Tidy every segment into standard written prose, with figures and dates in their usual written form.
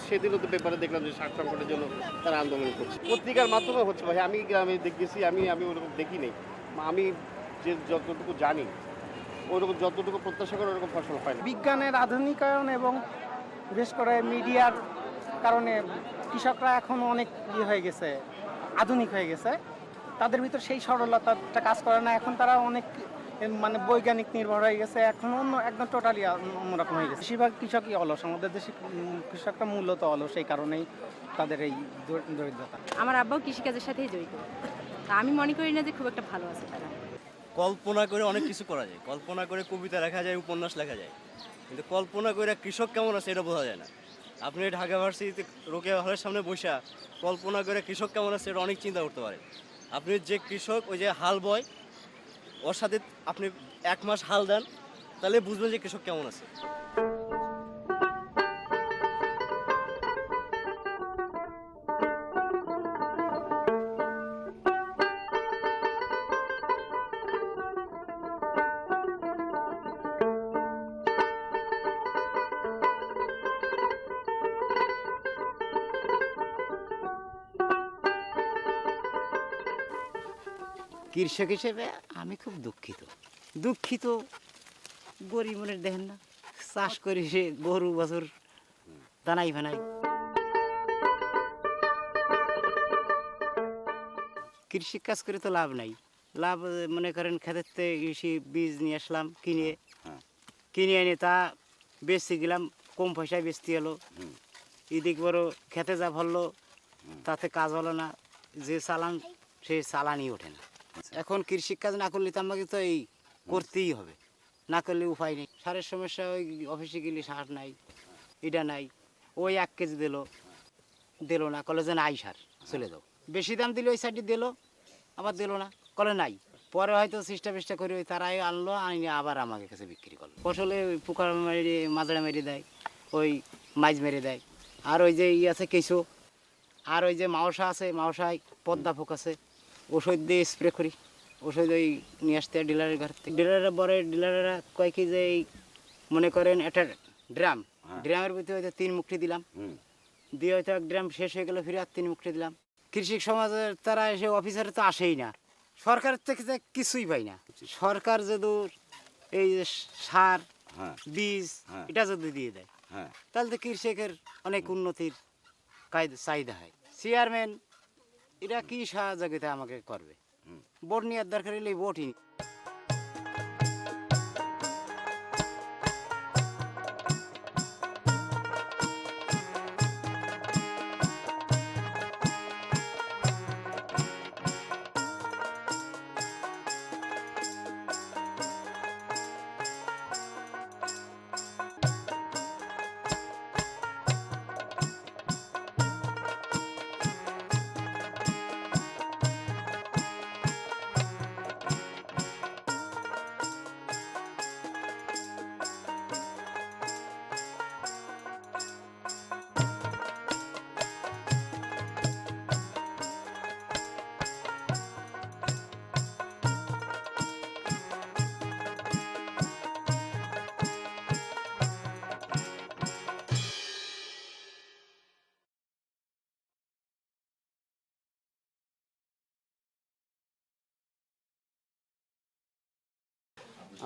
সেদিনও তো পেপারে দেখলাম যে সার সংকটের জন্য তারা আন্দোলন করছে, পত্রিকার মাধ্যমে হচ্ছে ভাই। আমি গ্রামে দেখেছি, আমি ওরকম দেখি নেই। আমি যে যতটুকু জানি ওরকম যতটুকু প্রত্যাশা করে ওরকম ফসল হয় না। বিজ্ঞানের আধুনিকায়ন এবং বিশেষ করে মিডিয়ার কারণে কৃষকরা এখন অনেক হয়ে গেছে, আধুনিক হয়ে গেছে। তাদের ভিতর সেই সরলতাটা কাজ করে না। এখন তারা অনেক মানে বৈজ্ঞানিক নির্ভর হয়ে গেছে। এখন অন্য একদম টোটালি অন্যরকম হয়ে গেছে। বেশিরভাগ কৃষকই অলস, আমাদের দেশে কৃষকরা মূলত অলস, এই কারণেই তাদের এই দরিদ্রতা। আমার আব্বাও কৃষিকাজের সাথেই জড়িত। আমি মনে করি না যে খুব একটা ভালো আছে তারা। কল্পনা করে অনেক কিছু করা যায়, কল্পনা করে কবিতা লেখা যায়, উপন্যাস লেখা যায়, কিন্তু কল্পনা করে কৃষক কেমন আছে এটা বোঝা যায় না। আপনি ঢাকা ভার্সিটিতে রোকেয়া হলের সামনে বসে কল্পনা করে কৃষক কেমন আছে এটা অনেক চিন্তা করতে পারেন। আপনি যে কৃষক, ওই যে হাল বয়, ওর সাথে আপনি 1 মাস হাল দেন, তাহলে বুঝবেন যে কৃষক কেমন আছে। কৃষক হিসেবে আমি খুব দুঃখিত। গরিব মনের দেখেন না, চাষ করে সে গরু বছর দানাই ফানাই। কৃষি কাজ করে তো লাভ নাই। লাভ মনে করেন ক্ষেতের থেকে কৃষি বীজ নিয়ে আসলাম, কিনে এনে তা বেচতে গেলাম, কম পয়সায় বেচতে হলো। এদিক বড় খেতে যা ভরলো তাতে কাজ হলো না, যে চালান সে চালানই ওঠে না। এখন কৃষি কাজ না করলে তো আমাকে তো এই করতেই হবে, না করলে উপায় নেই। সারের সমস্যা, ওই অফিসে গেলে সার নাই, এটা নাই। ওই 1 কেজি দিল না, কলে যে নাই সার, চলে যাও। বেশি দাম দিলে ওই সাইডে দিল, আবার দিল না, কলে নাই। পরে হয়তো চেষ্টা করে ওই তারাই আনলো, আনিয়ে আবার আমাকে কাছে বিক্রি করলো। ফসলে ওই পোকা মেরে, মাজড়া মেরে দেয়, ওই মাছ মেরে দেয়। আর ওই যে আছে কেঁচো, আর ওই যে মাওসা আছে, মাওসায় পদ্মা পোক আছে, ওষুধ দিয়ে স্প্রে করি। ওষুধ ওই নিয়ে আসতে ডিলারের ঘর থেকে। ডিলাররা কয় কি যে এই মনে করেন একটা ড্রামের ভিতরে হয়তো 3 মুঠি দিলাম, দিয়ে হয়তো 1 ড্রাম শেষ হয়ে গেল, ফিরে আর 3 মুঠি দিলাম। কৃষি সমাজের তারা এসে অফিসারে তো আসেই না, সরকারের থেকে কিছুই পাই না। সরকার যদি এই সার বীজ এটা যদি দিয়ে দেয়, তাহলে তো কৃষকের অনেক উন্নতির চাহিদা হয়। চেয়ারম্যান এটা কি সহযোগিতা আমাকে করবে? ভোট নেওয়ার দরকার হলে ভোটই।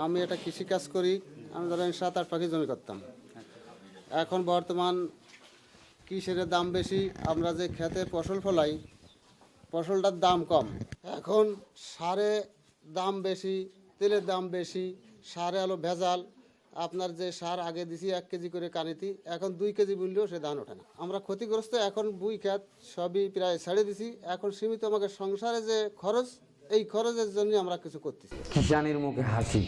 আমি এটা কৃষিকাজ করি। আমি ধরেন 7-8 পাখি জমি করতাম। এখন বর্তমান কিসের দাম বেশি, আমরা যে খেতে ফসল ফলাই ফসলটার দাম কম। এখন সারে দাম বেশি, তেলের দাম বেশি, সারে হলো ভেজাল। আপনার যে সার আগে দিছি 1 কেজি করে কানিতি, এখন 2 কেজি বললেও সে ধান ওঠে না। আমরা ক্ষতিগ্রস্ত। এখন বুই খেত সবই প্রায় ছেড়ে দিছি। এখন সীমিত আমাকে সংসারে যে খরচ, এই খরচের জন্য আমরা কিছু করতেছি। কিষানের মুখে হাসি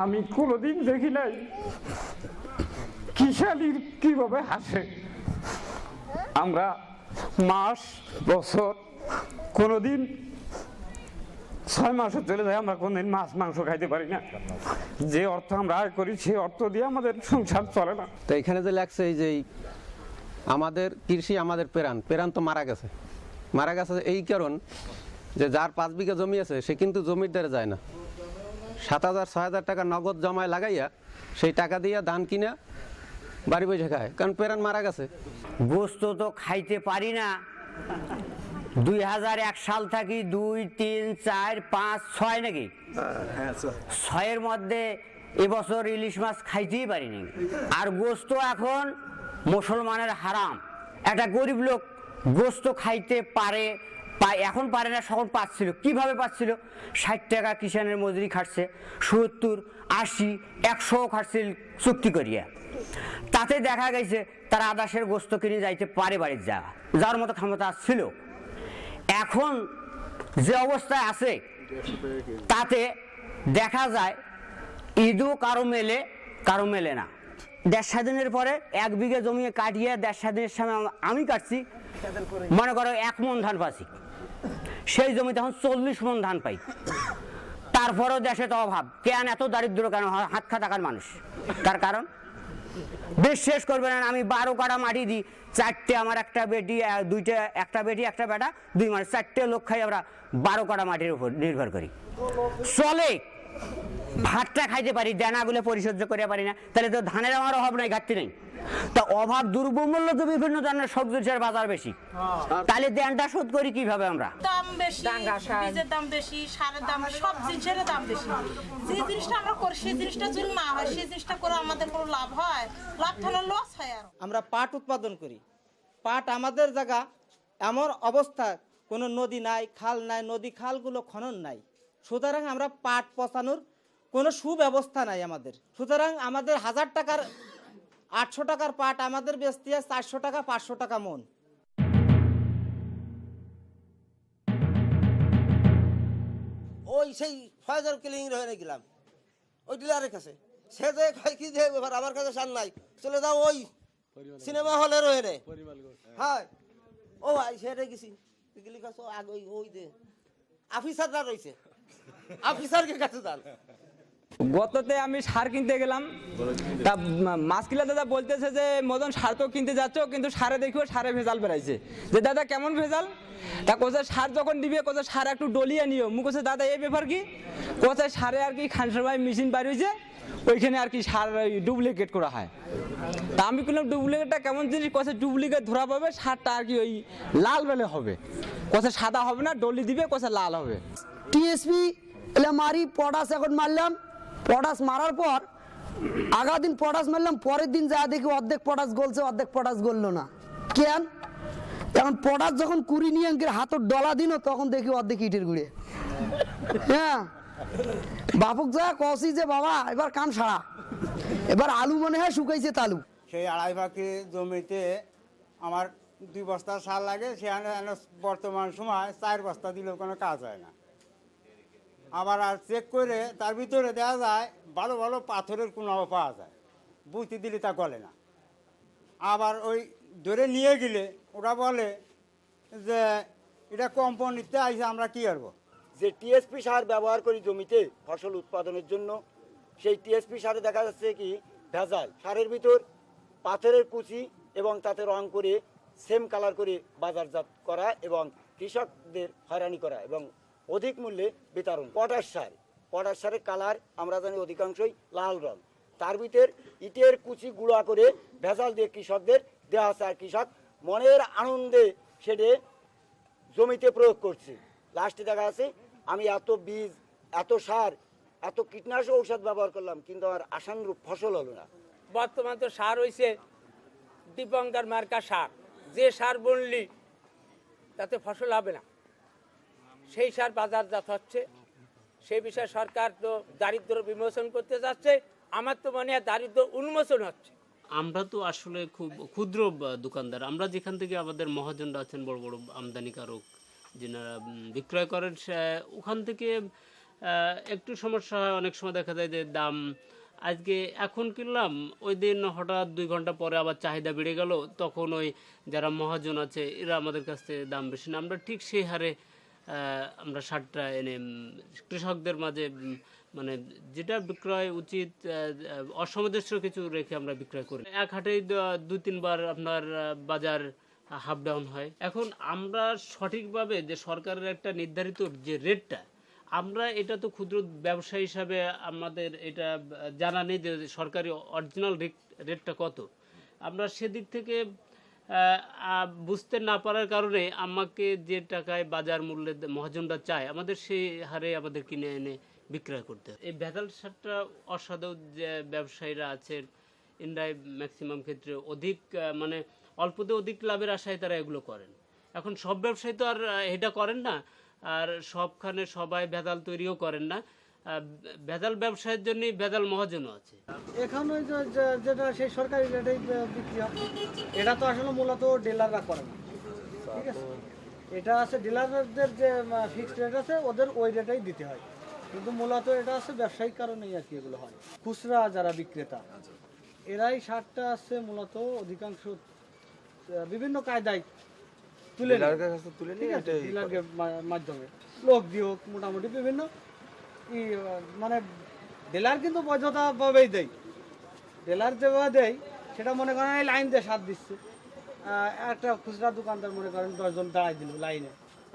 আমি কোনোদিন দেখি নাই। কিষানির কিভাবে হাসে। আমরা মাস বছর কোনোদিন 6 মাসে চলে যায়, আমরা কোনদিন মাছ মাংস খাইতে পারি না। যে অর্থ আমরা আয় করি সেই অর্থ দিয়ে আমাদের সংসার চলে না। তো এখানে যে লেখছে এই যে আমাদের কৃষি আমাদের প্রাণ তো মারা গেছে এই কারণ যে যার 5 বিঘা জমি আছে সে কিন্তু জমির দ্বারা যায় না। 7,000-6,000 টাকা নগদ জমায় লাগাইয়া সেই টাকা দিয়ে ধান কিনা বাড়ি বসে খায়, কারণ পেরান মারা গেছে। গোস্ত তো খাইতে পারি না। 2001 সাল থাকি 2, 3, 4, 5, 6 নাকি 6-এর মধ্যে এবছর ইলিশ মাছ খাইতেই পারিনি। আর গোস্ত এখন মুসলমানের হারাম। একটা গরিব লোক গোস্ত খাইতে পারে, এখন পারে না, সকল পাচ্ছিল। কিভাবে পাচ্ছিল? 60 টাকা কিষানের মজুরি খাটছে, 70, 80, 100 খাটছে চুক্তি করিয়া। তাতে দেখা গেছে তারা আদাসের গোস্ত কিনে যাইতে পারে বাড়ির যাওয়ার মতো ক্ষমতা ছিল। এখন যে অবস্থায় আছে তাতে দেখা যায় ঈদও কারো মেলে না। দেড় স্বাধীনের পরে 1 বিঘা জমি কাটিয়ে দেড় স্বাধীনের সময় আমি কাটছি, মনে করো 1 মণ ধান পাচ্ছি, সেই জমিতে এখন 40 মণ ধান পাই। তারপরেও দেশে তো অভাব। কেন এত দারিদ্র কেন? হাত খা টাকার মানুষ। তার কারণ বিশ্বাস করবে না, আমি 12 কাঠা মাটি দিই, 4টে আমার একটা বেটি, 2টে, একটা বেটি একটা বেটা, 2 মানে 4টে লোক খাই আমরা 12 কাঠা মাটির উপর নির্ভর করি। চলে ভাতটা খাইতে পারি, দানাগুলো পরিশোধ করে পারি না, তাহলে তো ধানের আমার অভাব নাই, ঘাটতি নেই। তা অভাব দ্রব্যমূল্য তো বিভিন্ন ধরনের সবজির বাজার বেশি, তাহলে দেনটা শোধ করি কিভাবে আমরা? দাম বেশি, বীজের দাম বেশি, সারের দাম, সব জিনিসের দাম বেশি। যে জিনিসটা আমরা করি সেই জিনিসটা যদি না হয়, সেই জিনিসটা করে আমাদের কোনো লাভ হয়? লাভ তাহলে লস হয়। আর আমরা পাট উৎপাদন করি। পাট আমাদের জায়গা এমন অবস্থা, কোনো নদী নাই, খাল নাই, নদী খালগুলো খনন নাই, সুতরাং আমরা পাট পচানোর কোনো সুব্যবস্থা নাই আমাদের। সুতরাং আমাদের 1000 টাকার 800 টাকার পাট আমাদের বেচতে হয় 400 টাকা 500 টাকা মণ। ওই সেই ফয়জার ক্লিনিং রয়ে গেলাম ওই ডিলারের কাছে, সে যে কি যে ব্যাপার, আমার কাছে সার নাই, চলে যাও ওই সিনেমা হলে রয়ে রে। হ্যাঁ ও ভাই সেটা গেছি আগে ওই যে অফিসাররা রয়েছে, অফিসারকে কাছে যান। গততে আমি সার কিনতে গেলাম, তা মাছকিলা দাদা বলতেছে যে মদন সার তো কিনতে যাচ্ছ, কিন্তু সারে দেখিও সারে ভেজাল বেড়াইছে। যে দাদা কেমন ভেজাল? তা কোথায় সার যখন দিবে, কোথায় সার একটু ডলিয়ে নিও। মুখ কোথায় দাদা এই ব্যাপার কি? কোথায় সারে আর কি খানসার মেশিন বার হয়েছে, ওইখানে আর কি সার ডুপ্লিকেট করা হয়। তা আমি বললাম ডুপ্লিকেটটা কেমন জিনিস? কোথায় ডুপ্লিকেট ধরা পাবে, সারটা আর কি ওই লাল বেলে হবে, কোথায় সাদা হবে না, ডলি দিবে, কোথায় লাল হবে। টিএসপি এলে মারি, পটাশ এখন মারলাম, পটাশ মারার পর আগা দিন পটাশ মারলাম, পরের দিন যা দেখি অর্ধেক পটাশ গলছে, অর্ধেক পটাশ গললো না। কেন? এখন পটাশ যখন কুড়ি নিয়ে হাতের ডলা দিন, তখন দেখি অর্ধেক ইটের গুঁড়ে। হ্যাঁ, বাপুক যা কষি যে বাবা এবার কান সারা, এবার আলু মনে হয় শুকাইছে তালু। সেই 2.5 বাকি জমিতে আমার 2 বস্তা সার লাগে, সেখানে বর্তমান সময় 4 বস্তা দিলেও কোনো কাজ হয় না। আবার আর চেক করে তার ভিতরে দেওয়া যায় ভালো ভালো পাথরের কোনাও পাওয়া যায়, বুঝতে দিলে তা গলে না। আবার ওই ধরে নিয়ে গেলে ওরা বলে যে এটা কোম্পানিতে আইসে, আমরা কী করবো? যে টিএসপি সার ব্যবহার করি জমিতে ফসল উৎপাদনের জন্য, সেই টিএসপি সারে দেখা যাচ্ছে কি ভেজাল। সারের ভিতর পাথরের কুচি এবং তাতে রং করে সেম কালার করে বাজারজাত করা এবং কৃষকদের হয়রানি করা এবং অধিক মূল্যে বিতরণ। পটাশ সারের কালার আমরা জানি অধিকাংশই লাল রং, তার ভিতর ইটের কুচি গুঁড়া করে ভেজাল দিয়ে কৃষকদের দেওয়া হচ্ছে, আর কৃষক মনের আনন্দে সেটা জমিতে প্রয়োগ করছে। লাস্টে দেখা যাচ্ছে আমি এত বীজ, এত সার, এত কীটনাশক ঔষধ ব্যবহার করলাম, কিন্তু আমার আশানুরূপ ফসল হলো না। বর্তমান তো সার হয়েছে দীপঙ্কর মার্কা সার, যে সার বুনলি তাতে ফসল হবে না, সেই সার বাজারজাত হচ্ছে। সেই বিষয়ে সরকার তো দারিদ্র বিমোচন করতে যাচ্ছে, আমার তো মনে হয় দারিদ্র উন্মোচন হচ্ছে। আমরা তো আসলে খুব ক্ষুদ্র দোকানদার, আমরা যেখান থেকে আমাদের মহাজনরা আছেন বড় বড় আমদানিকারক যেনারা বিক্রয় করেন, ওখান থেকে একটু সমস্যা হয়। অনেক সময় দেখা যায় যে দাম আজকে এখন কিনলাম, ওই দিন হঠাৎ 2 ঘন্টা পরে আবার চাহিদা বেড়ে গেল, তখন ওই যারা মহাজন আছে এরা আমাদের কাছ থেকে দাম বেশি না, আমরা ঠিক সেই হারে আমরা সারটা এনে কৃষকদের মাঝে মানে যেটা বিক্রয় উচিত অসামঞ্জস্য কিছু রেখে আমরা বিক্রয় করি। এক হাটেই 2-3 বার আপনার বাজার হাফ ডাউন হয়। এখন আমরা সঠিকভাবে যে সরকারের একটা নির্ধারিত যে রেটটা, আমরা এটা তো ক্ষুদ্র ব্যবসায়ী হিসাবে আমাদের এটা জানা নেই যে সরকারি অরিজিনাল রেটটা কত। আমরা সেদিক থেকে বুঝতে না পারার কারণে আমাকে যে টাকায় বাজার মূল্যে মহাজনরা চায় আমাদের সেই হারে আমাদের কিনে এনে বিক্রয় করতে হয়। এই ভেজাল সারটা অসাধু যে ব্যবসায়ীরা আছেন এনরাই ম্যাক্সিমাম ক্ষেত্রে অধিক মানে অল্পতে অধিক লাভের আশায় তারা এগুলো করেন। এখন সব ব্যবসায়ী তো আর এটা করেন না, আর সবখানে সবাই ভেজাল তৈরিও করেন না। ভেজাল ব্যবসায়ের জন্যই ভেজাল মহাজনও আছে। এখন ওই যেটা সেই সরকারি রেটেই বিক্রি হয়, এটা তো আসলে মূলত ডিলাররা করে না, ঠিক আছে? এটা আছে ডিলারদের যে ফিক্সড রেট আছে ওদের ওই রেটেই দিতে হয়, কিন্তু মূলত এটা আছে ব্যবসায়িক কারণেই আর কি এগুলো হয়। খুচরা যারা বিক্রেতা এরাই সারটা আছে মূলত অধিকাংশ বিভিন্ন কায়দায় তুলে ডিলারের মাধ্যমে লোক দিয়ে হোক মোটামুটি বিভিন্ন মানে ডিলার কিন্তু বৈধতাভাবেই দেয়। ডিলার যেভাবে দেয় সেটা মনে করেন এই লাইন দিয়ে সার দিচ্ছে, একটা খুচরা দোকানদার মনে করেন 10 জন দাঁড়াই দিল লাইনে,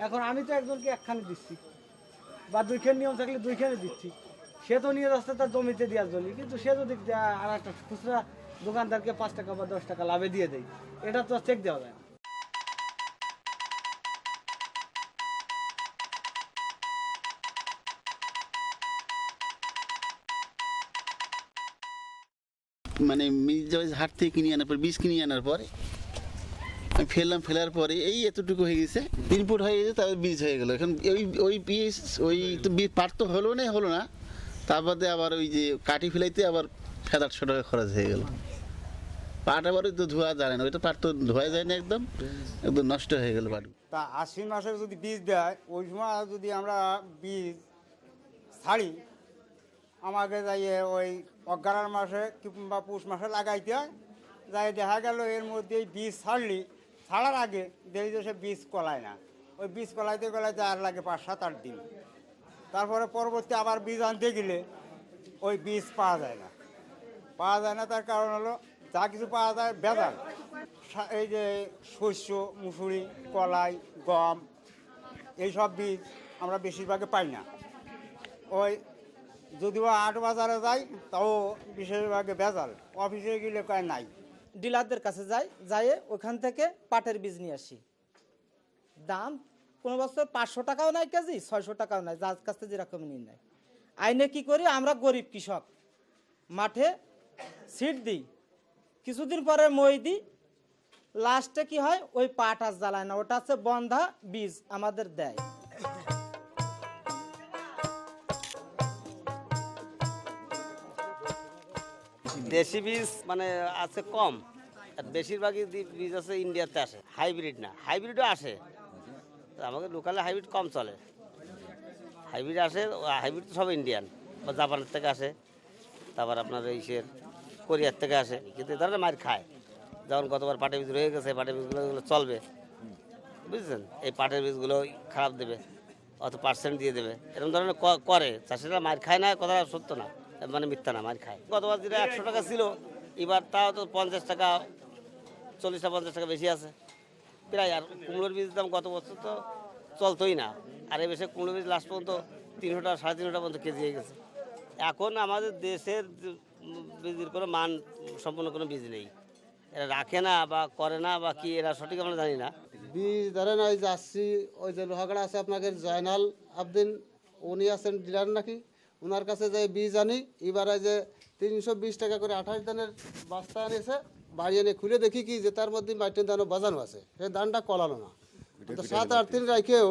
এখন আমি তো একজনকে একখানে দিচ্ছি বা 2খান নিয়ম থাকলে 2খানে দিচ্ছি, সে তো নিয়ে যাচ্ছে তার জমিতে দেওয়ার জন্য, কিন্তু সে যদি আর একটা খুচরা দোকানদারকে 5 টাকা বা 10 টাকা লাভে দিয়ে দেয়, এটা তো চেক দেওয়া যায় না। মানে হাট থেকে কিনে আনার পর বীজ কিনে আনার পরে আমি ফেলার পরে এই এতটুকু হয়ে গেছে, 3 ফুট হয়ে গেছে, তারপর বীজ হয়ে গেল। এখন ওই বীজ ওই তো পাট তো হলো না, তার বাদে আবার ওই যে কাটি ফেলাইতে আবার 700-800 টাকা খরচ হয়ে গেল। পাট আবার তো ধোয়া যায় না, ওইটা পাট তো ধোয়া যায় না, একদম নষ্ট হয়ে গেল পাট। তা আশ্বিন মাসে যদি বীজ দেয় ওই সময় যদি আমরা বীজ ছাড়ি আমাকে যাইয়ে ওই অগ্রহায়ণ মাসে কিংবা পৌষ মাসে লাগাইতে হয়, যাই দেখা গেল এর মধ্যে বীজ ছাড়ার আগে দেখি যে সে বীজ কলায় না, ওই বীজ কলাইতে আর লাগে 5-7-8 দিন। তারপরে পরবর্তী আবার বীজ আনতে গেলে ওই বীজ পাওয়া যায় না, তার কারণ হলো যা কিছু পাওয়া যায় ভেজাল। এই যে শস্য, মুসুরি, কলাই, গম এইসব বীজ আমরা বেশিরভাগে পাই না। ওই যদিও 8 বাজারে যাই তাও বেশিরভাগে ভেজাল, অফিসে গেলে কয় নাই। ডিলারদের কাছে যাই ওখান থেকে পাটের বীজ নিয়ে আসি, দাম কোনো বছর 500 টাকাও নাই কেজি, 600 টাকাও নাই, যার কাছ থেকে যেরকম নিয়ে নেয়। আইনে কি করি আমরা গরিব কৃষক মাঠে সিড দিই, কিছুদিন পরে মই দিই, লাস্টে কি হয় ওই পাট আর জ্বালায় না, ওটা হচ্ছে বন্ধা বীজ আমাদের দেয়। দেশি বীজ মানে আছে কম, আর বেশিরভাগই বীজ আছে ইন্ডিয়াতে আসে, হাইব্রিড না। হাইব্রিডও আসে, আমাদের লোকালে হাইব্রিড কম চলে। হাইব্রিড আসে, হাইব্রিড তো সব ইন্ডিয়ান বা জাপানের থেকে আসে, তারপর আপনার ইসের কোরিয়ার থেকে আসে, কিন্তু এ ধরনের মার খায়। যেমন গতবার পাটের বীজ রয়ে গেছে, পাটের বীজগুলো চলবে, বুঝছেন? এই পাটের বীজগুলো খারাপ দেবে, অত পার্সেন্ট দিয়ে দেবে, এরকম ধরনের করে। চাষিরা মার খায় না, কথা সত্য না, মানে মিথ্যা না, মার খায়। গতবার যেটা 100 টাকা ছিল, এবার তাও তো 50 টাকা, 40-50 টাকা বেশি আছে প্রায়। আর কুমড়োর বীজ দাম গত বছর তো চলতোই না, আর এই বেশি কুমড়ো বীজ লাস্ট পর্যন্ত 300 টাকা 350 টাকা পর্যন্ত কেজি হয়ে গেছে। এখন আমাদের দেশের বীজের কোনো মান সম্পন্ন কোনো বীজ নেই, এরা রাখে না বা করে না বা কি, এরা সঠিক আমরা জানি না। বীজ ধরেন ওই যাচ্ছি, ওই যে লোহাগড়া আছে আপনাদের জয়নাল আবদিন, উনি আছেন ডিলার নাকি, ওনার কাছে যে বীজ আনি, এবারে যে 320 টাকা করে 28 দানের বস্তা আনিছে, বাড়ি এনে খুলে দেখি কি যে তার মধ্যে মাটির দানও বাজানো আছে, সেই ধানটা কলালো না। তো 7-8 দিন রাখেও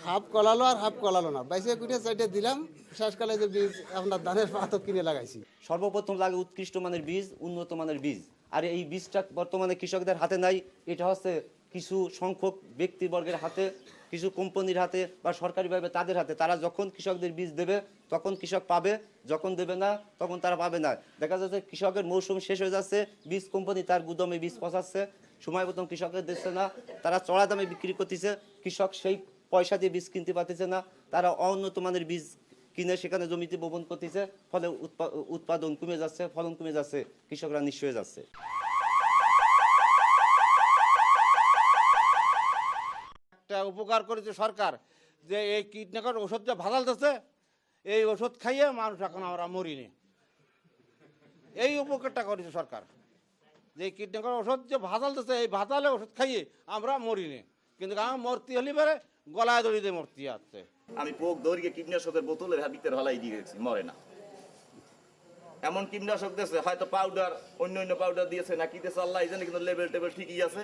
হাফ কলালো আর হাফ কলালো না, 22-4 দিলাম, শেষকালে যে বীজ আপনার ধানের পাতও কিনে লাগাইছি। সর্বপ্রথম লাগে উৎকৃষ্ট মানের বীজ, উন্নত মানের বীজ, আর এই বীজটা বর্তমানে কৃষকদের হাতে নাই। এটা হচ্ছে কিছু সংখ্যক ব্যক্তিবর্গের হাতে, কিছু কোম্পানির হাতে বা সরকারিভাবে তাদের হাতে। তারা যখন কৃষকদের বীজ দেবে তখন কৃষক পাবে, যখন দেবে না তখন তারা পাবে না। দেখা যাচ্ছে কৃষকের মৌসুম শেষ হয়ে যাচ্ছে, বীজ কোম্পানি তার গুদামে বীজ পচাচ্ছে, সময় মতন কৃষকের দিচ্ছে না, তারা চড়া দামে বিক্রি করতেছে, কৃষক সেই পয়সা দিয়ে বীজ কিনতে পারতেছে না, তারা অউন্নত মানের বীজ কিনে সেখানে জমিতে বপন করতেছে, ফলে উৎপাদন কমে যাচ্ছে, ফলন কমে যাচ্ছে, কৃষকরা নিঃস্ব হয়ে যাচ্ছে। একটা উপকার করেছে সরকার, যে এই কীটনাশক ওষুধটা ভাগালতেছে, এই ওষুধ খাইয়ে মানুষ এখন আমরা মরিনি, এই উপকারটা করেছে সরকার। যে এই কীটনাশক ওষুধ যে ভাতালতেছে এই ভাতালে ওষুধ খাইয়ে আমরা মরি নি, কিন্তু আমার মরতে হলে পরে গলায় দড়ি দিয়ে মরতে আছে। আমি পোক দৌড়িয়ে কীটনাশকের বোতলের ভিতরে হলাই দিয়ে গেছি, মরে না। এমন কীটনাশক দিয়েছে, হয়তো পাউডার অন্য অন্য পাউডার দিয়েছে না কি দিয়েছে আল্লাহ জানে, কিন্তু লেভেল টেবিল ঠিকই আছে।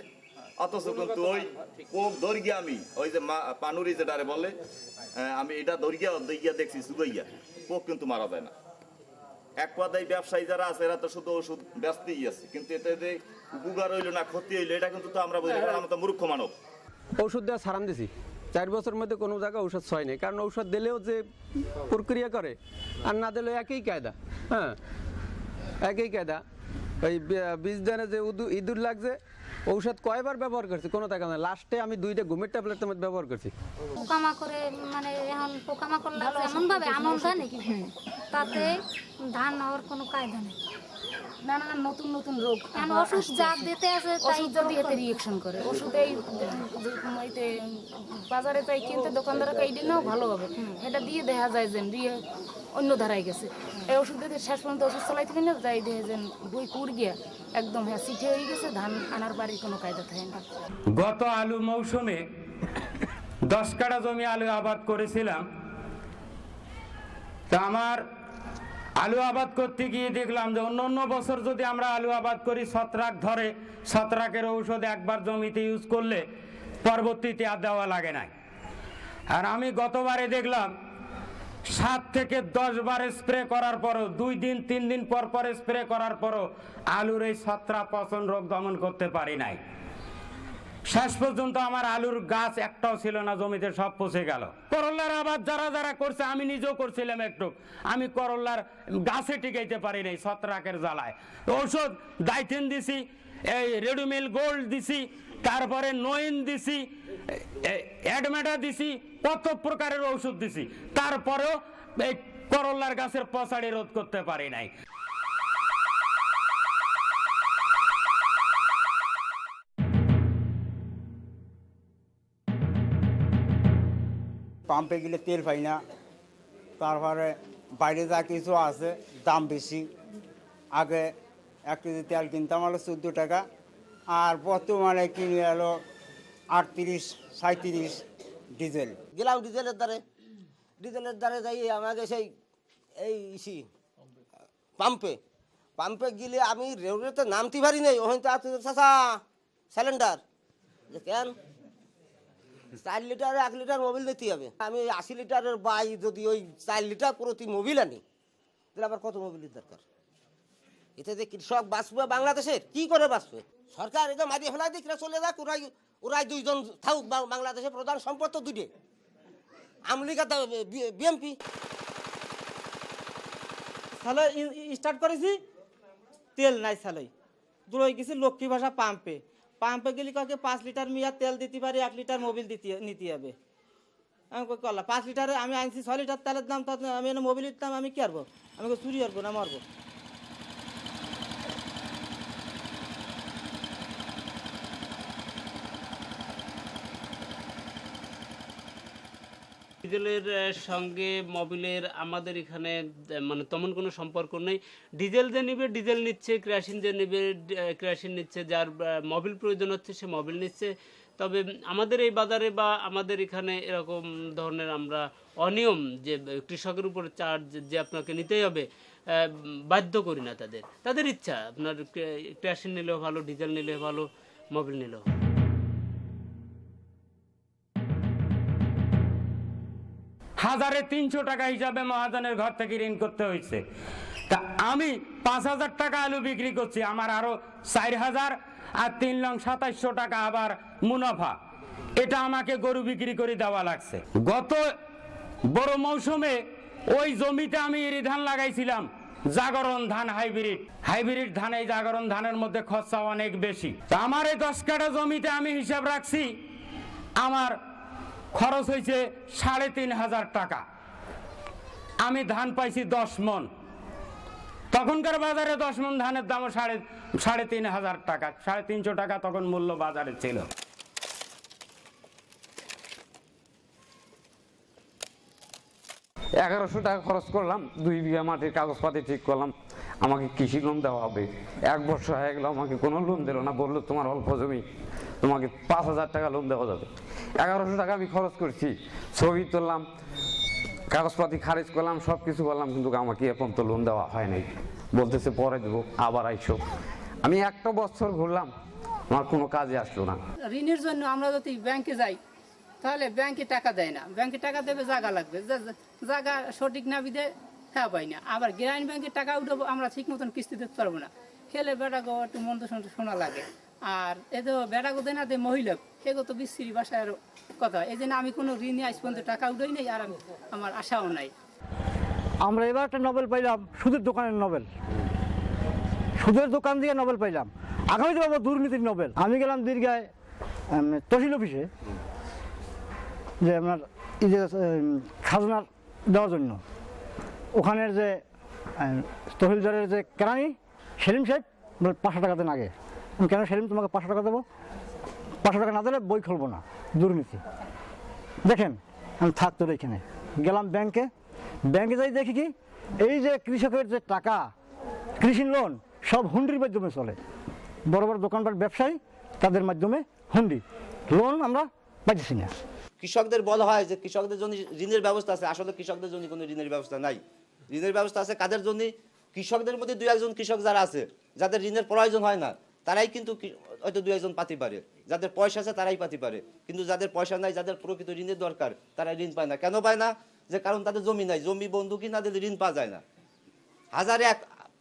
অথচ কিন্তু ওই পোক দৌড়িয়ে আমি ওই যে পানুরি যেটারে বলে, আমি এটা দৌড়িয়া দেখছি সুগাইয়া, পোক কিন্তু মারা যায় না। এক কথায় ব্যবসায়ী যারা আছে এরা তো শুধু ওষুধ ব্যস্তই আছে, কিন্তু এতে যে উপকার হইলো না ক্ষতি হইলো এটা কিন্তু তো আমরা বুঝি, কারণ আমরা তো মূর্খ মানব। ঔষধ দেওয়া সারান দিছি 4 বছরের মধ্যে কোনো জায়গায় ঔষধ ছয় নেই, কারণ ঔষধ দিলেও যে প্রক্রিয়া করে আর না দিলেও একই কায়দা। হ্যাঁ, একই কায়দা। ওই বীজ দানে যে ইঁদুর লাগছে, ঔষধ কয়বার ব্যবহার করছি কোনো টাকা না, লাস্টে আমি 2টা ঘুমের ট্যাবলেটের মধ্যে ব্যবহার করছি। পোকামাকড়ে মানে এখন পোকামাকড় লাগছে এমনভাবে আমল ধান নাকি তাতে ধান হওয়ার কোনো কায়দা নেই। নানান নতুন নতুন রোগ ওষুধ যা দিতে আছে তাই যদি এতে রিয়েকশন করে, ওষুধ এই বাজারে তাই কিনতে দোকানদার এই দিনেও ভালো হবে, এটা দিয়ে দেখা যায় যে অন্য ধারায় গেছে। এই ওষুধ দিয়ে শেষ পর্যন্ত ওষুধ চালাই থেকে না যাই দেখে যে বই কুড় গিয়া একদম হ্যাঁ সিঠে হয়ে গেছে, ধান আনার বাড়ির কোনো কায়দা থাকে না। গত আলু মৌসুমে 10 কাঠা জমি আলু আবাদ করেছিলাম। তা আমার আলু আবাদ করতে গিয়ে দেখলাম যে অন্য বছর যদি আমরা আলু আবাদ করি ছত্রাক ধরে, ছত্রাকের ঔষধ একবার জমিতে ইউজ করলে পরবর্তীতে আর দেওয়া লাগে না। আর আমি গতবারে দেখলাম 7 থেকে 10 বার স্প্রে করার পরও, 2 দিন 3 দিন পর স্প্রে করার পরও আলুর এই ছত্রাক পচন রোগ দমন করতে পারি নাই। শেষ পর্যন্ত আমার আলুর গাছ একটাও ছিল না, জমিতে সব পচে গেল। করল্লার আবাদ যারা করছে, আমি নিজেও করছিলাম একটু, আমি করল্লার গাছে টিকাইতে পারি নাই ছত্রাকের জ্বালায়। ঔষধ ডাইথেন দিছি, এই রেডুমিল গোল্ড দিছি, তারপরে নইন দিছি, অ্যাডমেটা দিছি, কত প্রকারের ঔষধ দিছি, তারপরেও এই করল্লার গাছের পচাড়ি রোধ করতে পারি নাই। পাম্পে গেলে তেল পাই না, তারপরে বাইরে যা কিছু আছে দাম বেশি। আগে 1 কেজি তেল কিনতাম হলো 14 টাকা, আর বর্তমানে কিনে এলো 38-37 ডিজেল। গেলাম ডিজেলের দ্বারে যাই আমাকে সেই এই পাম্পে গেলে আমি রেউরেতে নামতে পারি নাই। ওখানে তো চাষা সিলিন্ডার যে কেন 4 লিটার 1 লিটার মোবিল দিতে হবে। আমি 80 লিটারের বাই যদি ওই 4 লিটার প্রতি মোবিল আনি, তাহলে আবার কত মোবিলের দরকার? এতে যে কৃষক বাঁচবে বাংলাদেশের, কি করে বাঁচবে? সরকার এটা মারিয়ে ফেলা দিক চলে যাক, ওরাই 2 জন থাকুক। বাংলাদেশের প্রধান সম্পদ তো 2টে, আমলিকা বিএমপি। তাহলে স্টার্ট করেছি, তেল নাই, সালাই দূরে গেছি লক্ষ্মী ভাষা পাম্পে গেলে কাউকে 5 লিটার মিয়া তেল দিতে পারি, 1 লিটার মোবিল নিতে হবে। আমি করলাম 5 লিটারে আমি আনছি 6 লিটার তেলের দাম, তাতে আমি মোবিল দিতাম, আমি কি করবো? আমি চুরি করবো না মারবো? ডিজেলের সঙ্গে মোবিলের আমাদের এখানে মানে তেমন কোনো সম্পর্ক নেই। ডিজেল যে নেবে ডিজেল নিচ্ছে, কেরোসিন যে নেবে কেরোসিন নিচ্ছে, যার মোবিল প্রয়োজন হচ্ছে সে মোবিল নিচ্ছে। তবে আমাদের এই বাজারে বা আমাদের এখানে এরকম ধরনের আমরা অনিয়ম যে কৃষকের উপর চার্জ যে আপনাকে নিতেই হবে বাধ্য করি না। তাদের ইচ্ছা, আপনার কেরোসিন নিলেও ভালো, ডিজেল নিলেও ভালো, মোবিল নিলেও ভালো। 1300 টাকা হিসাবে মহাজনের ঘর থেকে ঋণ করতে হয়েছে। তা আমি 5000 টাকা আলু বিক্রি করছি, আমার আরো 4000 আর 3,27,000 টাকা আবার মুনাফা, এটা আমাকে গরু বিক্রি করে দেওয়া লাগছে। গত বড় মৌসুমে ওই জমিতে আমি এরি ধান লাগাইছিলাম, জাগরণ ধান হাইব্রিড ধান। এই জাগরণ ধানের মধ্যে খরচা অনেক বেশি। তা আমার এই 10 কাঠা জমিতে আমি হিসাব রাখছি, আমার খরচ হয়েছে 3,500 টাকা। আমি ধান পাইছি 10 মন। তখনকার বাজারে 10 মন ধানের দাম 3,500 টাকা, 350 টাকা তখন মূল্য বাজারে ছিল। 1100 টাকা খরচ করলাম, 2 বিঘা মাটির কাগজপাতি ঠিক করলাম। আমাকে কৃষি লোন দেওয়া হবে। 1 বছর হয়ে গেল আমাকে কোনো লোন দিল না, বললো তোমার অল্প জমি, তোমাকে 5,000 টাকা লোন দেওয়া যাবে। 1100 টাকা আমি খরচ করছি, ছবি তুললাম, কাগজপাতি খারিজ করলাম, সব কিছু করলাম, কিন্তু আমাকে এখন তো লোন দেওয়া হয় নাই। বলতেছে পরে দেবো, আবার আইসো। আমি 1 বছর ঘুরলাম, আমার কোনো কাজে আসলো না। ঋণের জন্য আমরা যদি ব্যাংকে যাই তাহলে ব্যাংকে টাকা দেয় না, ব্যাংকে টাকা দেবে জায়গা লাগবে, জায়গা সঠিক না বিধে হ্যাঁ পাই না। আবার গ্রামীণ ব্যাংকে টাকা উঠাবো আমরা ঠিক মতন কিস্তি দিতে পারবো না, খেলে বেড়াগো একটু মন্দ শোনা লাগে। আর এ তো বেড়াগো দেয় না দেয় মহিলা, এগো তো বিশ্রী বাসার কথা। এই জন্য আমি কোনো ঋণে আজ পর্যন্ত টাকা উঠাই নাই, আর আমার আশাও নাই। আমরা এবার একটা নোবেল পাইলাম, সুদের দোকানের নোবেল, সুদের দোকান দিয়ে নোবেল পাইলাম। আগামীতে পাবো দুর্নীতির নোবেল। আমি গেলাম দীর্ঘায় তহসিল অফিসে, যে আপনার এই যে খাজনা দেওয়ার জন্য। ওখানের যে তহসিলদারের যে কেরানি সেলিম সাহেব 500 টাকা দেন আগে। আমি কেন সেলিম তোমাকে 500 টাকা দেবো, 500 টাকা না দিলে বই খুলবো না, দুর্নীতি। দেখেন আমি থাকতো এখানে গেলাম ব্যাংকে, ব্যাংকে যাই দেখি কি এই যে কৃষকের যে টাকা কৃষি লোন সব হুন্ডির মাধ্যমে চলে। বড় বড় দোকানপাট ব্যবসায়ী তাদের মাধ্যমে হুন্ডি লোন আমরা পাইতেছি না। কৃষকদের বলা হয় যে কৃষকদের জন্য ঋণের ব্যবস্থা আছে, আসলে কৃষকদের জন্য কোনো ঋণের ব্যবস্থা নাই। ঋণের ব্যবস্থা আছে কাদের জন্য? কৃষকদের মধ্যে 2-1 কৃষক যারা আছে, যাদের ঋণের প্রয়োজন হয় না, তারাই কিন্তু হয়তো 2-1 পাতি পারে। যাদের পয়সা আছে তারাই পাতি পারে, কিন্তু যাদের পয়সা নাই, যাদের প্রকৃত ঋণের দরকার, তারা ঋণ পায় না। কেন পায় না? যে কারণ তাদের জমি নাই, জমি বন্ধকি না দিলে ঋণ পাওয়া যায় না।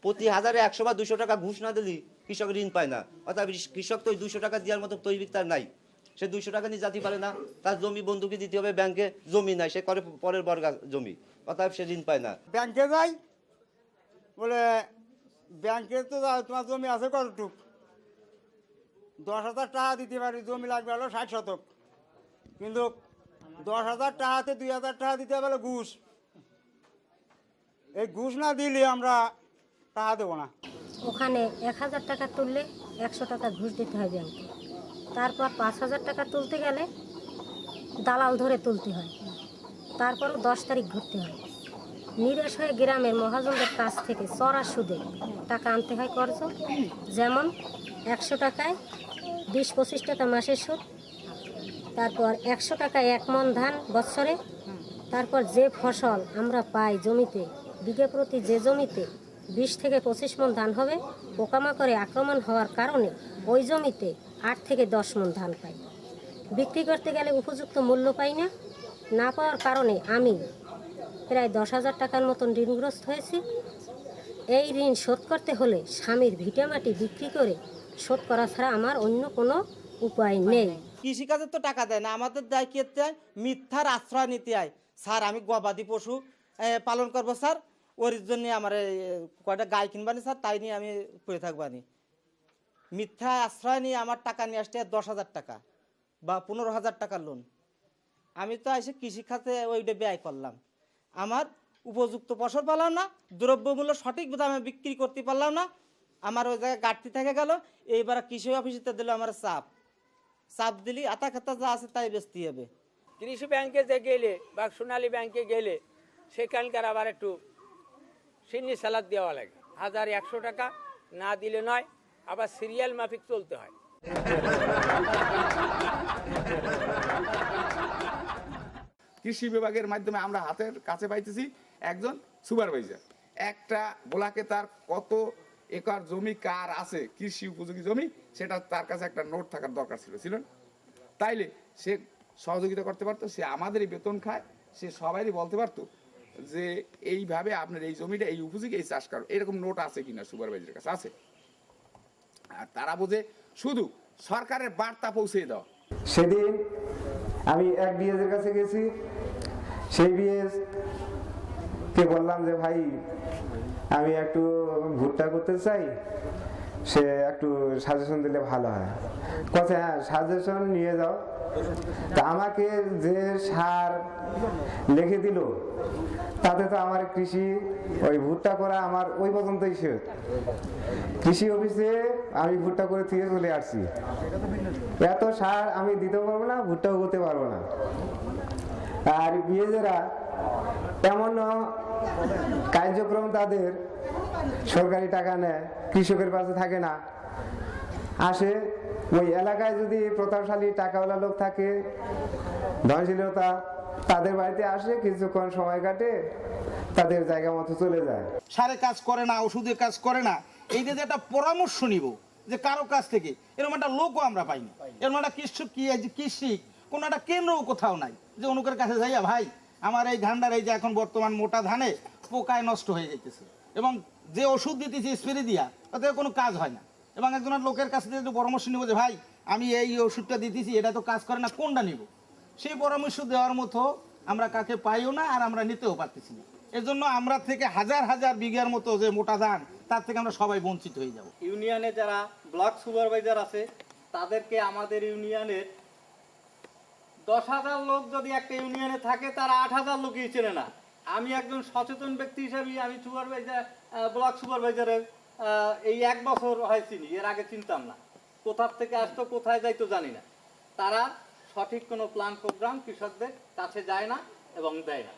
প্রতি 1,100 বা 200 টাকা ঘুষ না দিলে কৃষক ঋণ পায় না। অর্থাৎ কৃষক তো ওই 200 টাকা দেওয়ার মতো তৈরি তার নাই, সে 200 টাকা নিয়ে যেতে পারে না, তার জমি বন্ধকি দিতে হবে ব্যাংকে, জমি নাই, সে করে পরের বর্গা জমি, অর্থাৎ সে ঋণ পায় না। ব্যাংকে যাই বলে ব্যাংকে তো তোমার জমি আছে কতটুক, 10,000 টাকা দিতে পারি, জমি লাগবে হলো 60 শতক, কিন্তু 10,000 টাকাতে 2,000 টাকা দিতে পারলে ঘুষ। এই ঘুষ না দিলে আমরা টাকা দেবো না। ওখানে 1,000 টাকা তুললে 100 টাকা ঘুষ দিতে হয় ব্যাংকে। তারপর 5,000 টাকা তুলতে গেলে দালাল ধরে তুলতে হয়, তারপরও 10 তারিখ ঘুরতে হয়। নিরাশ হয়ে গ্রামের মহাজনদের কাছ থেকে চড়া সুদে টাকা আনতে হয় কর্জ। যেমন 100 টাকায় 20-25 টাকা মাসের সুদ, তারপর 100 টাকায় 1 মণ ধান বৎসরে। তারপর যে ফসল আমরা পাই জমিতে, বিঘে প্রতি যে জমিতে 20 থেকে 25 মণ ধান হবে, পোকামাকড়ে আক্রমণ হওয়ার কারণে ওই জমিতে 8 থেকে 10 মণ ধান পাই। বিক্রি করতে গেলে উপযুক্ত মূল্য পাই না, না পাওয়ার কারণে আমি প্রায় 10,000 টাকার মতন ঋণগ্রস্ত হয়েছি। এই ঋণ শোধ করতে হলে স্বামীর ভিটামাটি বিক্রি করে শোধ করা ছাড়া আমার অন্য কোনো উপায় নেই। কৃষিকাজের তো টাকা দেয় না, আমাদের দেয় কি চায়, মিথ্যার আশ্রয় নিতে হয়। স্যার আমি গবাদি পশু পালন করবো স্যার, ওর জন্য আমার কয়টা গাই কিনবানি স্যার, তাই নিয়ে আমি পড়ে থাকবানি। মিথ্যা আশ্রয় নিয়ে আমার টাকা নিয়ে আসতে 10,000 টাকা বা 15,000 টাকার লোন। আমি তো এসে কৃষিখাতে ওইটা ব্যয় করলাম, আমার উপযুক্ত ফসল পেলাম না, দ্রব্যমূল্য সঠিক দামে বিক্রি করতে পারলাম না, আমার ওই জায়গায় ঘাটতি থেকে গেল। এইবার কৃষি অফিসে দিল আমার চাপ দিলি আতা খাতা যা আছে তাই বেচতে হবে। কৃষি ব্যাংকে যে গেলে বা সোনালী ব্যাংকে গেলে সেখানকার আবার একটু সিন্নি সালাদ দেওয়া লাগে, 1,100 টাকা না দিলে নয়, আবার সিরিয়াল মাফিক চলতে হয়। কৃষি বিভাগের মাধ্যমে আমরা হাতের কাছে পাইতেছি একজন সুপারভাইজার। একটা ব্লকে তার কত একর জমি কার আছে কৃষি উপযোগী জমি, সেটা তার কাছে একটা নোট থাকার দরকার ছিল তাইলে সে সহযোগিতা করতে পারতো। সে আমাদেরই বেতন খায়, সে সবাইই বলতে পারতো যে এইভাবে আপনার এই জমিটা এই উপযোগী, এই চাষ করো, এরকম নোট আছে কিনা সুপারভাইজারের কাছে আছে। আর তারা বোঝে শুধু সরকারের বার্তা পৌঁছে দেওয়া। সেদিন আমি এক বিএসের কাছে গেছি, সেই বিএস কে বললাম যে ভাই আমি একটু ভুট্টা করতে চাই, সে একটু সাজেশন দিলে ভালো হয়। কথা হ্যাঁ সাজেশন নিয়ে যাও। তা আমাকে যে সার লিখে দিল তাতে তো আমার কৃষি ওই ভুট্টা করা আমার ওই পর্যন্তই শেষ। কৃষি অফিসে আমি ভুট্টা করে থেকে চলে আসছি, এত সার আমি দিতে পারবো না, ভুট্টাও করতে পারবো না। আর বিএজেরা এমন কার্যক্রম তাদের সরকারি টাকা নেয়, কৃষকের পাশে থাকে না। আসে ওই এলাকায় যদি প্রতাপশালী টাকাওয়ালা লোক থাকে, ধনশীলতা, তাদের বাড়িতে আসে, কিছুক্ষণ সময় কাটে, তাদের জায়গা মতো চলে যায়। সারে কাজ করে না, ওষুধের কাজ করে না, এই যে একটা পরামর্শ নিব যে কারো কাছ থেকে, এরকম একটা লোকও আমরা পাইনি। এরকম একটা কৃষি কোনো একটা কেন্দ্রও কোথাও নাই যে অনুকের কাছে যাইয়া ভাই আমার এই ধানটার এই যে এখন বর্তমান মোটা ধানে পোকায় নষ্ট হয়ে যেতেছে এবং যে ওষুধ দিতেছি স্প্রে দিয়া তাতে কোনো কাজ হয় না, এবং একজনের লোকের কাছ থেকে একটু পরামর্শ নিব যে ভাই আমি এই ওষুধটা দিতেছি, এটা তো কাজ করে না, কোনটা নিব? সেই পরামর্শ দেওয়ার মতো আমরা কাকে পাইও না, আর আমরা নিতেও পারতেছি না। এর জন্য আমরা থেকে হাজার হাজার বিঘার মতো যে মোটা ধান, তার থেকে আমরা সবাই বঞ্চিত হয়ে যাব। ইউনিয়নে যারা ব্লক সুপারভাইজার আছে তাদেরকে আমাদের ইউনিয়নের 10,000 লোক যদি একটা ইউনিয়নে থাকে, তারা 8,000 লোকই চেনে না। আমি একজন সচেতন ব্যক্তি হিসাবে আমি সুপারভাইজার, ব্লক সুপারভাইজারের এই 1 বছর হয় চিনি, এর আগে চিনতাম না। কোথার থেকে আসতো, কোথায় যাইতো জানি না। তারা সঠিক কোনো প্ল্যান প্রোগ্রাম কৃষকদের কাছে যায় না এবং দেয় না।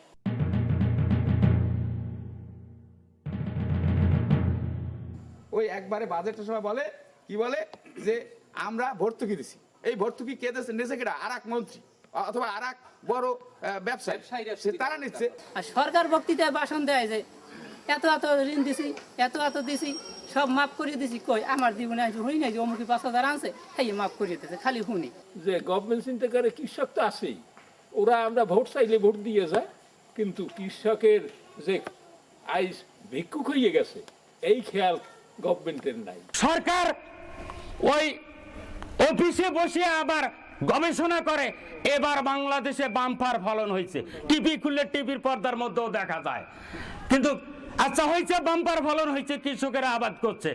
ওই একবারে বাজেটের সময় বলে কি বলে যে আমরা ভর্তুকি দিছি, এই ভর্তুকি কে দিচ্ছে? নেছে কেটা? আর এক মন্ত্রী অথবা আর এক বড় ব্যবসায়ী, তারা নিচ্ছে। আর সরকার বক্তৃতায় ভাষণ দেয় যে এত এত ঋণ দিছি, এত এত দিছি, সব মাফ করিয়ে দিছি। কই আমার জীবনে হই নাই যে অমুকি 5,000 আনছে, তাই মাফ করিয়ে দিতেছে, খালি শুনি। যে গভর্নমেন্ট চিন্তা করে কৃষক তো আছেই, ওরা আমরা ভোট চাইলে ভোট দিয়ে যায়, কিন্তু কৃষকের যে আইস ভিক্ষুক হয়ে গেছে এই খেয়াল গভর্নমেন্টের নাই। সরকার ওই অফিসে বসে আবার গবেষণা করে এবার বাংলাদেশে বাম্পার ফলন হয়েছে, টিভি খুললে টিভির পর্দার মধ্যেও দেখা যায়। কিন্তু আচ্ছা হয়েছে বাম্পার ফলন হয়েছে, কৃষকেরা আবাদ করছে,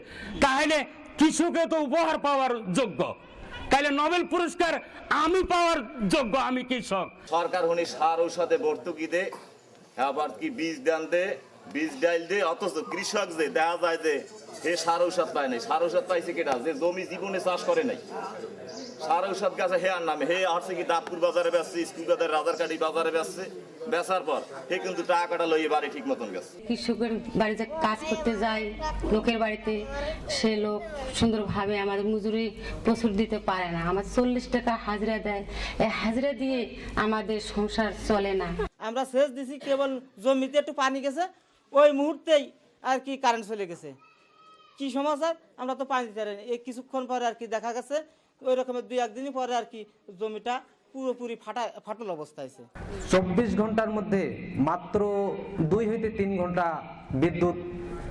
তাহলে কৃষকে তো উপহার পাওয়ার যোগ্য, তাহলে নোবেল পুরস্কার আমি পাওয়ার যোগ্য, আমি কৃষক। সরকার উনি সার ঔষধে ভর্তুকি দে, আবার কি বীজ দান দে, বীজ ডাইল দে, অথচ কৃষক যে দেখা যায় যে হে সার ঔষধ পায় নাই। সার ঔষধ পাইছে কেটা? যে জমি জীবনে চাষ করে নাই, সার ঔষধ গাছে হে আর নামে হে আসছে কি দাঁতপুর বাজারে বেচছে, স্কুল বাজারে, রাজারকাঠি বাজারে বেচছে, বেচার পর হে কিন্তু টাকাটা লইয়ে বাড়ি ঠিক মতন গেছে। কৃষকের বাড়িতে কাজ করতে যায় লোকের বাড়িতে, সে লোক সুন্দরভাবে আমাদের মজুরি প্রচুর দিতে পারে না। আমার 40 টাকা হাজিরা দেয়, এই হাজিরা দিয়ে আমাদের সংসার চলে না। আমরা সেচ দিছি, কেবল জমিতে একটু পানি গেছে, ওই মুহূর্তেই আর কি কারেন্ট চলে গেছে। কি সমাচার আমরা তো পানি দিতে পারি না। এই কিছুক্ষণ পরে আর কি দেখা গেছে ওই রকমের 2-1 দিন পরে আর কি জমিটা পুরোপুরি ফাটল অবস্থা আছে। 24 ঘন্টার মধ্যে মাত্র 2 হইতে 3 ঘন্টা বিদ্যুৎ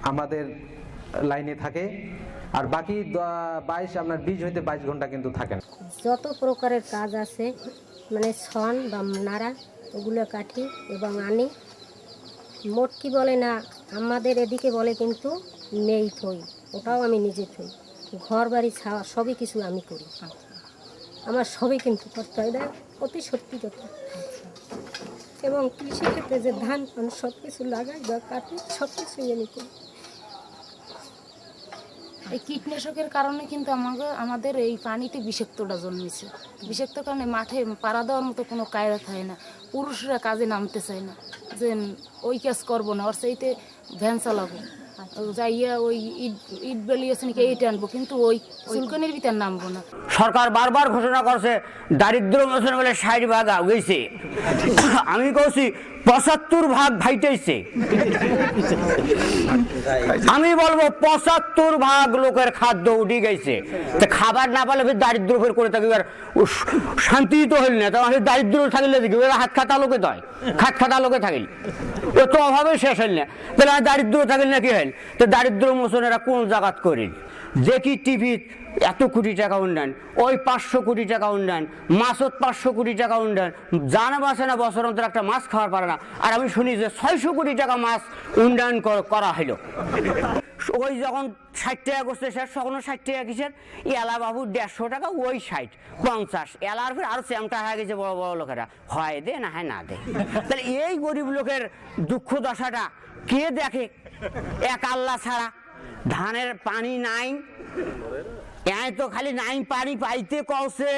আমাদের লাইনে থাকে, আর বাকি 20 হইতে 22 ঘন্টা কিন্তু থাকে না। যত প্রকারের কাজ আছে মানে ছন বা নাড়া ওগুলো কাটি এবং আনি। মোট কি বলে না আমাদের এদিকে বলে কিন্তু নেই থই, ওটাও আমি নিজে থই। ঘর বাড়ি ছাওয়া সবই কিছু আমি করি, আমার সবই কিন্তু করতে হয়, দেয় অতি সত্যি কথা। এবং কৃষিক্ষেত্রে যে ধান পান সব কিছু লাগাই বা কাটি সব কিছুই আমি করি। এই কীটনাশকের কারণে কিন্তু আমাদের এই পানিতে বিষাক্তটা জন্মেছে। বিষাক্ত কারণে মাঠে পাড়া দেওয়ার মতো কোনো কায়দা থাকে না, পুরুষরা কাজে নামতে চায় না, যে ওই কাজ করবো না, ওর সেইতে ভ্যান চালাবো, যাইয়া ওই ইট বেলিয়েছে নাকি এইটা আনবো, কিন্তু ওই চুলকানির ভিতর নামবো না। সরকার বারবার ঘোষণা করছে দারিদ্র মোচন বলে 60 ভাগ গেছে, আমি কইছি 75 ভাগ ভাইটাইছে। আমি বলবো 75 ভাগ লোকের খাদ্য উঠে গেছে, খাবার না পালে দারিদ্র ফের করে থাকি, আর শান্তি তো হইল না। তখন দারিদ্র থাকলে দেখি হাত খাতা লোকে দয়, খাত খাতা লোকে থাকিল, ও তো অভাবে শেষ হইল না, তাহলে আমি দারিদ্র থাকিল না কি হইল? তো দারিদ্র মোচন এরা কোন জায়গাত করিল? যে কি টিভি এত কোটি টাকা উন্নয়ন, ওই 500 কোটি টাকা উন্নয়ন, মাছত 500 কোটি টাকা উন্নয়ন, জানা বাসে না বছর অন্তর একটা মাছ খাওয়ার পারে না। আর আমি শুনি যে 600 কোটি টাকা মাছ উন্নয়ন করা হইল। ওই যখন 60 টাকা করছে শেষ, তখন 60 টাকা কিসের? এলা বাবু 150 টাকা, ওই 60 50 এলার ফের আরো চ্যামটা হয়ে গেছে বড় বড় লোকেরা, হয় দে না হয় না দে। তাহলে এই গরিব লোকের দুঃখ দশাটা কে দেখে? এক আল্লাহ ছাড়া। ধানের পানি নাই, তো খালি নাই পানি পাইতে কলসে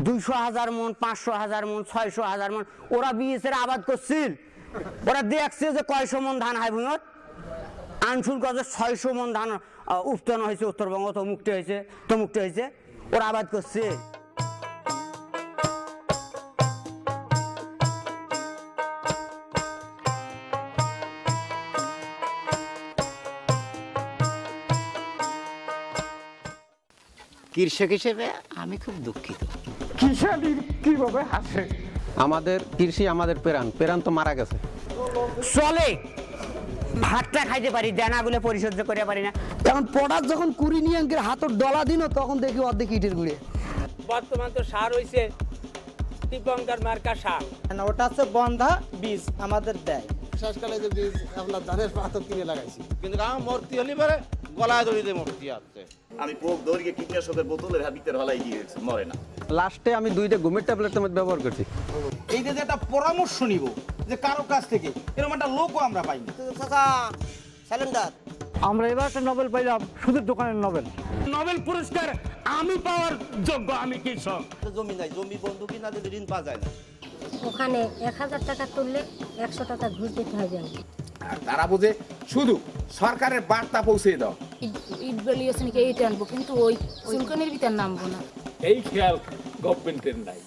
200,000 মন, 500,000 মন, 600,000 মন। ওরা বিএসের আবাদ করছিল, ওরা দেখছে যে কয়শো মন ধান হয় ভূমিত, আনসুল গজে 600 মন ধান উৎপন্ন হয়েছে উত্তরবঙ্গ, তমুকটে হয়েছে, ওরা আবাদ করছে। কৃষক হিসেবে আমি খুব দুঃখিত। কিষানি কিভাবে হাসে? আমাদের কৃষি আমাদের প্রাণ তো মারা গেছে। চলে ভাতটা খাইতে পারি, দানাগুলো পরিচর্যা করে পারি না। এখন প্রোডাক্ট যখন কুড়ি নিয়ে হাতের ডলা দিন তখন দেখি অর্ধেক ইটের গুঁড়ে। বর্তমান তো সার হয়েছে দীপঙ্কর মার্কা সার, ওটা হচ্ছে বন্ধা বীজ আমাদের দেয়। শেষকালে যে বীজ আমরা ধানের পাথর কিনে লাগাইছি, কিন্তু আমার মূর্তি হলি পারে গলায় দড়িতে মূর্তি আছে। আমি পোক দৌড়িয়ে কীটনাশকের বোতলের ভিতরে হলাই দিয়ে গেছি, মরে না। লাস্টে আমি 2টা ঘুমের ট্যাবলেটের মধ্যে ব্যবহার করছি। এই যে একটা পরামর্শ নিব যে কারো কাছ থেকে, এরকম একটা লোকও আমরা পাইনি। আমরা এবার একটা নোবেল পাইলাম, সুদের দোকানের নোবেল। নোবেল পুরস্কার আমি পাওয়ার যোগ্য, আমি কৃষক। জমি নাই, জমি বন্ধু কিনা দিলে ঋণ পাওয়া যায় না। ওখানে 1000 টাকা তুললে 100 টাকা ঘুষ দিতে হবে। আর তারা বোঝে শুধু সরকারের বার্তা পৌঁছে দাও। ইট ভ্যালুয়েশন কে এইটা আনবো, কিন্তু ওই চুলকানির ভিতর নামবো না। এই খেয়াল গভর্নমেন্টের নাই।